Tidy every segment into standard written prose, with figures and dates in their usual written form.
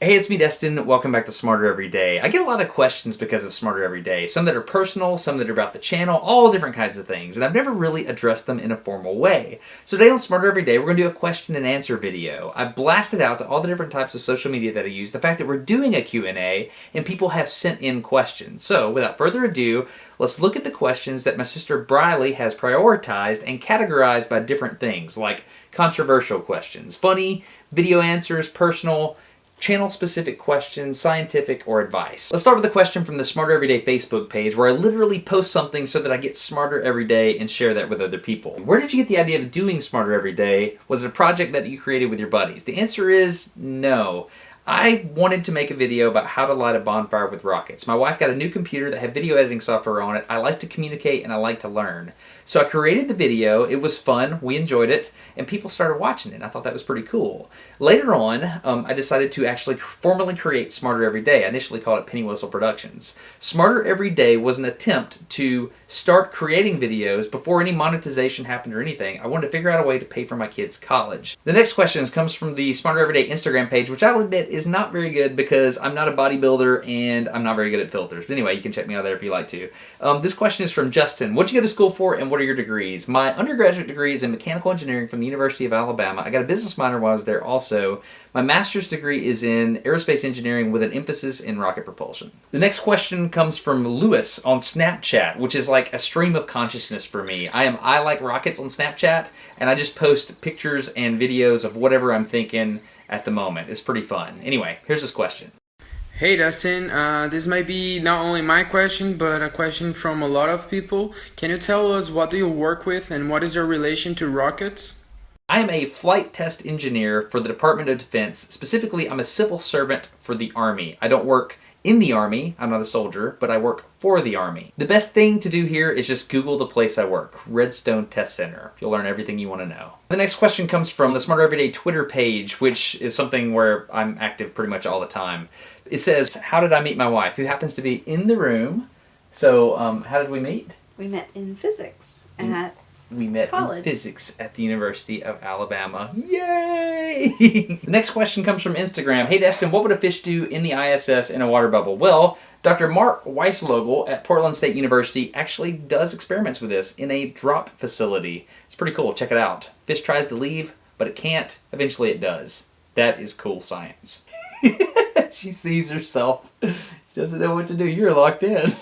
Hey, it's me, Destin. Welcome back to Smarter Every Day. I get a lot of questions because of Smarter Every Day. Some that are personal, some that are about the channel, all different kinds of things. And I've never really addressed them in a formal way. So today on Smarter Every Day, we're going to do a question and answer video. I blasted out to all the different types of social media that I use, the fact that we're doing a Q&A, and people have sent in questions. So without further ado, let's look at the questions that my sister Briley has prioritized and categorized by different things, like controversial questions, funny, video answers, personal, channel-specific questions, scientific, or advice. Let's start with a question from the Smarter Everyday Facebook page where I literally post something so that I get smarter every day and share that with other people. Where did you get the idea of doing Smarter Every Day? Was it a project that you created with your buddies? The answer is no. I wanted to make a video about how to light a bonfire with rockets. My wife got a new computer that had video editing software on it. I like to communicate and I like to learn. So I created the video. It was fun. We enjoyed it. And people started watching it. I thought that was pretty cool. Later on, I decided to actually formally create Smarter Every Day. I initially called it Penny Whistle Productions. Smarter Every Day was an attempt to start creating videos before any monetization happened or anything. I wanted to figure out a way to pay for my kids' college. The next question comes from the Smarter Everyday Instagram page, which I'll admit is not very good because I'm not a bodybuilder and I'm not very good at filters. But anyway, you can check me out there if you like to. This question is from Justin. What'd you go to school for and what are your degrees? My undergraduate degree is in mechanical engineering from the University of Alabama. I got a business minor while I was there also. My master's degree is in aerospace engineering with an emphasis in rocket propulsion. The next question comes from Lewis on Snapchat, which is like a stream of consciousness for me. I like rockets on Snapchat, and I just post pictures and videos of whatever I'm thinking at the moment. It's pretty fun. Anyway, here's this question. Hey Destin, this might be not only my question, but a question from a lot of people. Can you tell us what do you work with and what is your relation to rockets? I am a flight test engineer for the Department of Defense. Specifically, I'm a civil servant for the Army. I don't work in the Army, I'm not a soldier, but I work for the Army. The best thing to do here is just Google the place I work, Redstone Test Center. You'll learn everything you want to know. The next question comes from the Smarter Everyday Twitter page, which is something where I'm active pretty much all the time. It says, how did I meet my wife, who happens to be in the room? So, how did we meet? We met in physics at We met college. in physics at the University of Alabama. Yay! The next question comes from Instagram. Hey Destin, what would a fish do in the ISS in a water bubble? Well, Dr. Mark Weislogel at Portland State University actually does experiments with this in a drop facility. It's pretty cool. Check it out. Fish tries to leave, but it can't. Eventually it does. That is cool science. She sees herself. She doesn't know what to do. You're locked in.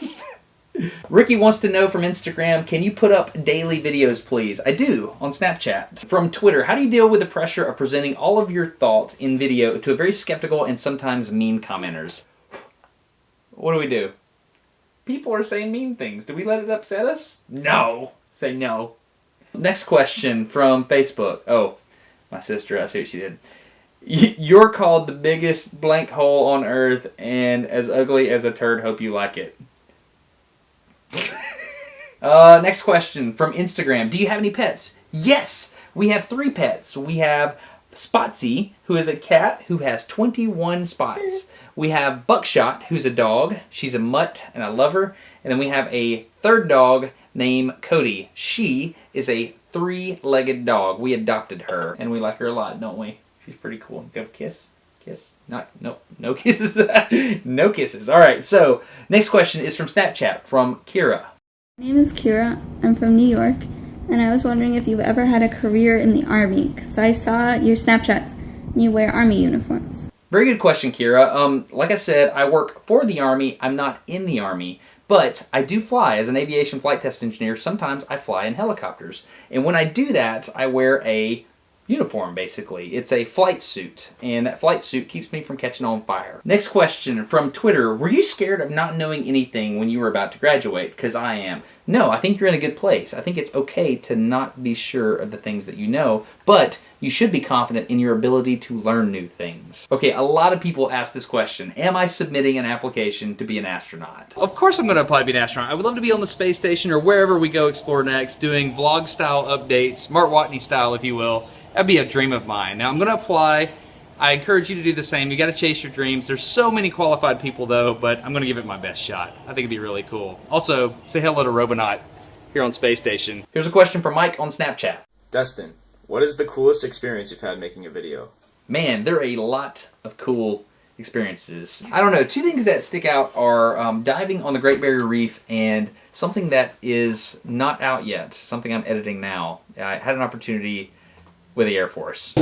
Ricky wants to know from Instagram, can you put up daily videos, please? I do, on Snapchat. From Twitter, how do you deal with the pressure of presenting all of your thoughts in video to a very skeptical and sometimes mean commenters? What do we do? People are saying mean things. Do we let it upset us? No. Say no. Next question from Facebook. Oh, my sister, I see what she did. You're called the biggest blank hole on earth and as ugly as a turd. Hope you like it. Next question from Instagram. Do you have any pets? Yes, we have 3 pets. We have Spotsy, who is a cat who has 21 spots. We have Buckshot, who's a dog. She's a mutt, and I love her. And then we have a third dog named Cody. She is a 3-legged dog. We adopted her, and we like her a lot, don't we? She's pretty cool. Give a kiss. Kiss. No kisses. No kisses. All right, so next question is from Snapchat from Kira. My name is Kira. I'm from New York, and I was wondering if you've ever had a career in the Army, because I saw your Snapchats and you wear Army uniforms. Very good question, Kira. Like I said, I work for the Army. I'm not in the Army, but I do fly as an aviation flight test engineer. Sometimes I fly in helicopters, and when I do that, I wear a uniform, basically. It's a flight suit, and that flight suit keeps me from catching on fire. Next question from Twitter. Were you scared of not knowing anything when you were about to graduate? Because I am. No, I think you're in a good place. I think it's okay to not be sure of the things that you know, but you should be confident in your ability to learn new things. Okay, a lot of people ask this question. Am I submitting an application to be an astronaut? Of course I'm going to apply to be an astronaut. I would love to be on the space station or wherever we go explore next, doing vlog-style updates, Mark Watney style, if you will. That'd be a dream of mine. Now I'm going to apply. I encourage you to do the same. You got to chase your dreams. There's so many qualified people though, but I'm going to give it my best shot. I think it'd be really cool. Also, say hello to Robonaut here on Space Station. Here's a question from Mike on Snapchat. Destin, what is the coolest experience you've had making a video? Man, there are a lot of cool experiences. I don't know, two things that stick out are diving on the Great Barrier Reef and something that is not out yet, something I'm editing now. I had an opportunity with the Air Force.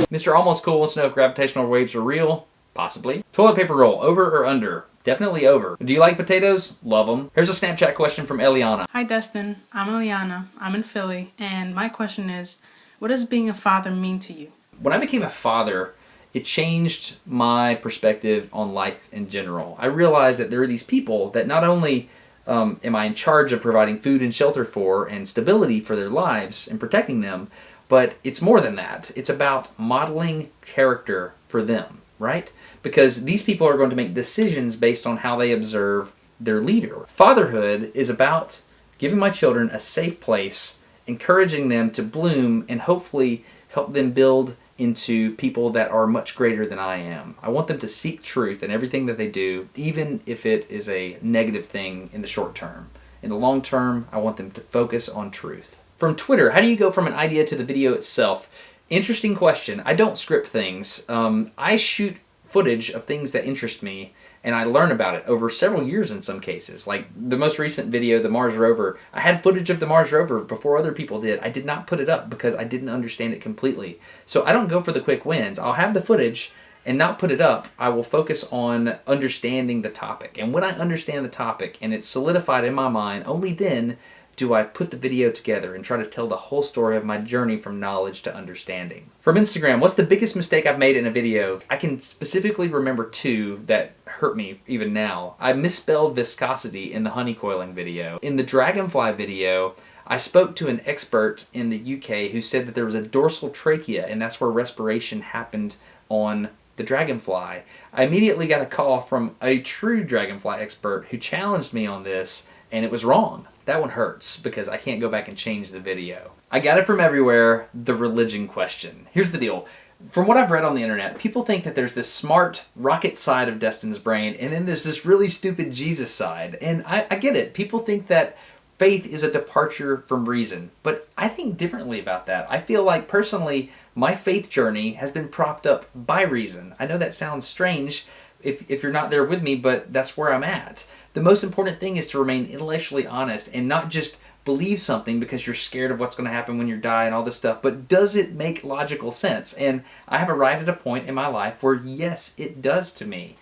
Mr. Almost Cool wants to know if gravitational waves are real. Possibly. Toilet paper roll, over or under? Definitely over. Do you like potatoes? Love them. Here's a Snapchat question from Eliana. Hi Destin, I'm Eliana. I'm in Philly, and my question is, what does being a father mean to you? When I became a father, it changed my perspective on life in general. I realized that there are these people that not only am I in charge of providing food and shelter for and stability for their lives and protecting them, but it's more than that. It's about modeling character for them, right? Because these people are going to make decisions based on how they observe their leader. Fatherhood is about giving my children a safe place, encouraging them to bloom, and hopefully help them build into people that are much greater than I am. I want them to seek truth in everything that they do, even if it is a negative thing in the short term. In the long term, I want them to focus on truth. From Twitter, how do you go from an idea to the video itself? Interesting question. I don't script things. I shoot footage of things that interest me, and I learn about it over several years in some cases. Like the most recent video, the Mars rover, I had footage of the Mars rover before other people did. I did not put it up because I didn't understand it completely. So I don't go for the quick wins. I'll have the footage and not put it up. I will focus on understanding the topic. And when I understand the topic and it's solidified in my mind, only then do I put the video together and try to tell the whole story of my journey from knowledge to understanding. From Instagram, what's the biggest mistake I've made in a video? I can specifically remember two that hurt me even now. I misspelled viscosity in the honey coiling video. In the dragonfly video, I spoke to an expert in the UK who said that there was a dorsal trachea, and that's where respiration happened on the dragonfly. I immediately got a call from a true dragonfly expert who challenged me on this, and it was wrong. That one hurts because I can't go back and change the video. I got it from everywhere, the religion question. Here's the deal. From what I've read on the internet, people think that there's this smart rocket side of Destin's brain, and then there's this really stupid Jesus side. And I get it. People think that faith is a departure from reason. But I think differently about that. I feel like, personally, my faith journey has been propped up by reason. I know that sounds strange if you're not there with me, but that's where I'm at. The most important thing is to remain intellectually honest and not just believe something because you're scared of what's going to happen when you die and all this stuff, but does it make logical sense? And I have arrived at a point in my life where, yes, it does to me.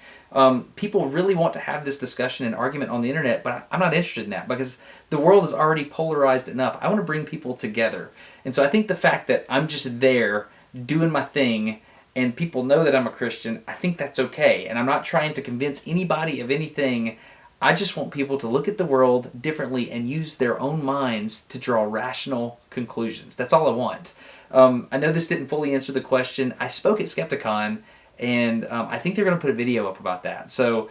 People really want to have this discussion and argument on the internet, but I'm not interested in that because the world is already polarized enough. I want to bring people together. And so I think the fact that I'm just there doing my thing and people know that I'm a Christian, I think that's okay. And I'm not trying to convince anybody of anything. I just want people to look at the world differently and use their own minds to draw rational conclusions. That's all I want. I know this didn't fully answer the question. I spoke at Skepticon, and I think they're going to put a video up about that. So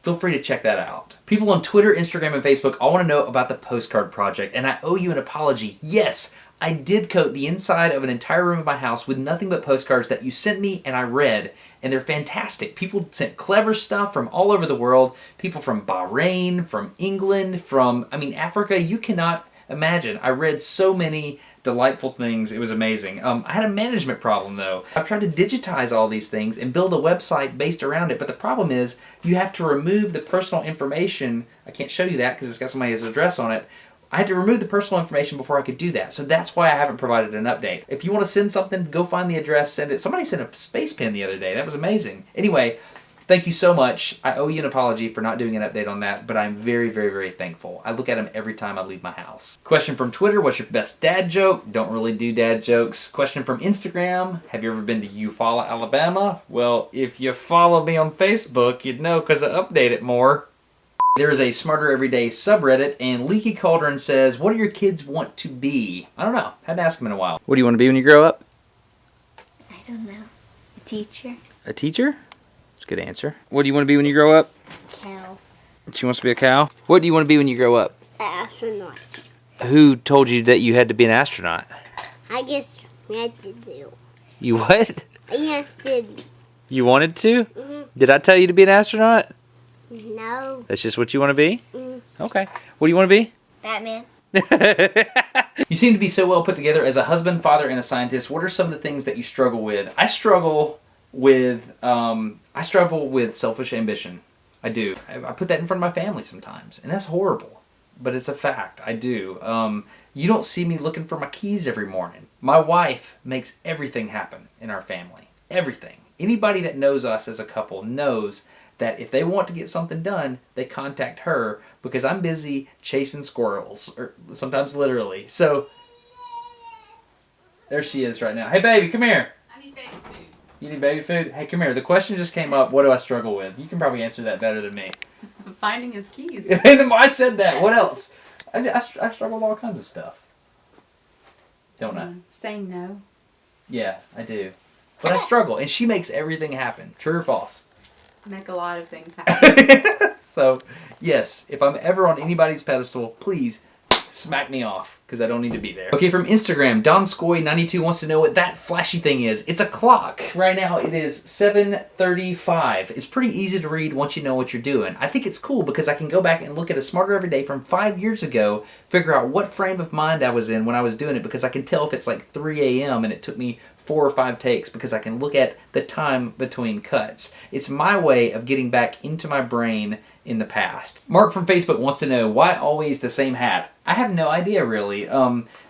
feel free to check that out. People on Twitter, Instagram, and Facebook all want to know about the postcard project, and I owe you an apology. Yes, I did coat the inside of an entire room of my house with nothing but postcards that you sent me and I read, and they're fantastic. People sent clever stuff from all over the world. People from Bahrain, from England, from, Africa. You cannot imagine. I read so many delightful things. It was amazing. I had a management problem though. I've tried to digitize all these things and build a website based around it, but the problem is you have to remove the personal information. I can't show you that because it's got somebody's address on it. I had to remove the personal information before I could do that. So that's why I haven't provided an update. If you want to send something, go find the address, send it. Somebody sent a space pen the other day. That was amazing. Anyway, thank you so much. I owe you an apology for not doing an update on that, but I'm very, very, very thankful. I look at them every time I leave my house. Question from Twitter, what's your best dad joke? Don't really do dad jokes. Question from Instagram, have you ever been to Eufaula, Alabama? Well, if you follow me on Facebook, you'd know because I update it more. There is a Smarter Everyday subreddit, and Leaky Cauldron says, what do your kids want to be? I don't know. Hadn't asked him in a while. What do you want to be when you grow up? I don't know. A teacher. A teacher? That's a good answer. What do you want to be when you grow up? Cow. She wants to be a cow? What do you want to be when you grow up? An astronaut. Who told you that you had to be an astronaut? I guess we had to do. You what? I did. You wanted to? Mm-hmm. Did I tell you to be an astronaut? No. That's just what you want to be? Mm. Okay. What do you want to be? Batman. You seem to be so well put together as a husband, father, and a scientist. What are some of the things that you struggle with? I struggle with selfish ambition. I do. I put that in front of my family sometimes, and that's horrible. But it's a fact. I do. You don't see me looking for my keys every morning. My wife makes everything happen in our family. Everything. Anybody that knows us as a couple knows that if they want to get something done, they contact her because I'm busy chasing squirrels, or sometimes literally. So, there she is right now. Hey, baby, come here. I need baby food. You need baby food? Hey, come here. The question just came up. What do I struggle with? You can probably answer that better than me. Finding his keys. I said that. What else? I struggle with all kinds of stuff. Don't I? Saying no. Yeah, I do. But I struggle, and she makes everything happen. True or false? Make a lot of things happen. So, yes, if I'm ever on anybody's pedestal, please smack me off, because I don't need to be there. Okay, from Instagram, DonScoy92 wants to know what that flashy thing is. It's a clock. Right now, it is 7:35. It's pretty easy to read once you know what you're doing. I think it's cool because I can go back and look at a Smarter Every Day from 5 years ago, figure out what frame of mind I was in when I was doing it, because I can tell if it's like 3 a.m. and it took me 4 or 5 takes because I can look at the time between cuts. It's my way of getting back into my brain in the past. Mark from Facebook wants to know, why always the same hat? I have no idea, really.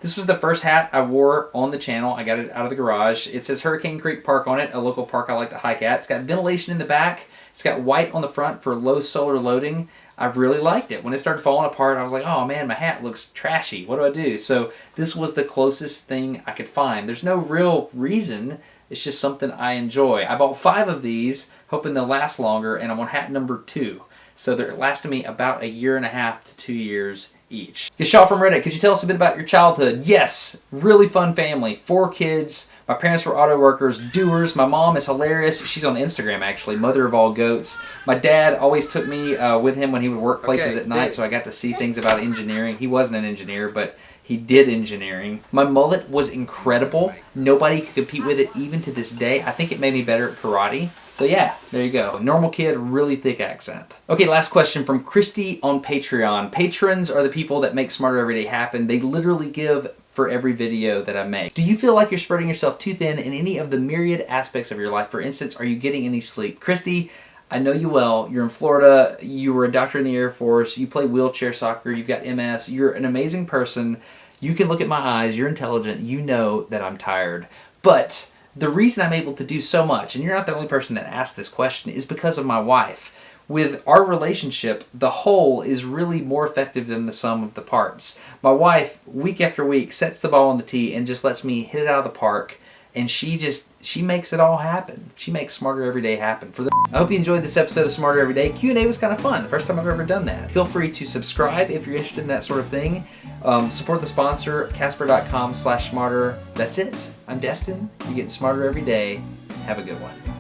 This was the first hat I wore on the channel. I got it out of the garage. It says Hurricane Creek Park on it, a local park I like to hike at. It's got ventilation in the back. It's got white on the front for low solar loading. I really liked it. When it started falling apart, I was like, oh man, my hat looks trashy. What do I do? So this was the closest thing I could find. There's no real reason. It's just something I enjoy. I bought 5 of these, hoping they'll last longer, and I'm on hat number 2. So they're lasting me about 1.5 to 2 years each. Gashal from Reddit, could you tell us a bit about your childhood? Yes, really fun family. 4 kids. My parents were auto workers, doers. My mom is hilarious. She's on Instagram, actually, mother of all goats. My dad always took me with him when he would work places at night, so I got to see things about engineering. He wasn't an engineer, but he did engineering. My mullet was incredible. Nobody could compete with it even to this day. I think it made me better at karate. So yeah, there you go. Normal kid, really thick accent. Okay, last question from Christy on Patreon. Patrons are the people that make Smarter Every Day happen. They literally give for every video that I make. Do you feel like you're spreading yourself too thin in any of the myriad aspects of your life? For instance, are you getting any sleep? Christy, I know you well. You're in Florida. You were a doctor in the Air Force. You play wheelchair soccer. You've got MS. You're an amazing person. You can look at my eyes. You're intelligent. You know that I'm tired. But the reason I'm able to do so much, and you're not the only person that asked this question, is because of my wife. With our relationship, the whole is really more effective than the sum of the parts. My wife, week after week, sets the ball on the tee and just lets me hit it out of the park, and she makes it all happen. She makes Smarter Every Day happen. I hope you enjoyed this episode of Smarter Every Day. Q&A was kind of fun. The first time I've ever done that. Feel free to subscribe if you're interested in that sort of thing. Support the sponsor, Casper.com/smarter. That's it. I'm Destin. You get smarter every day. Have a good one.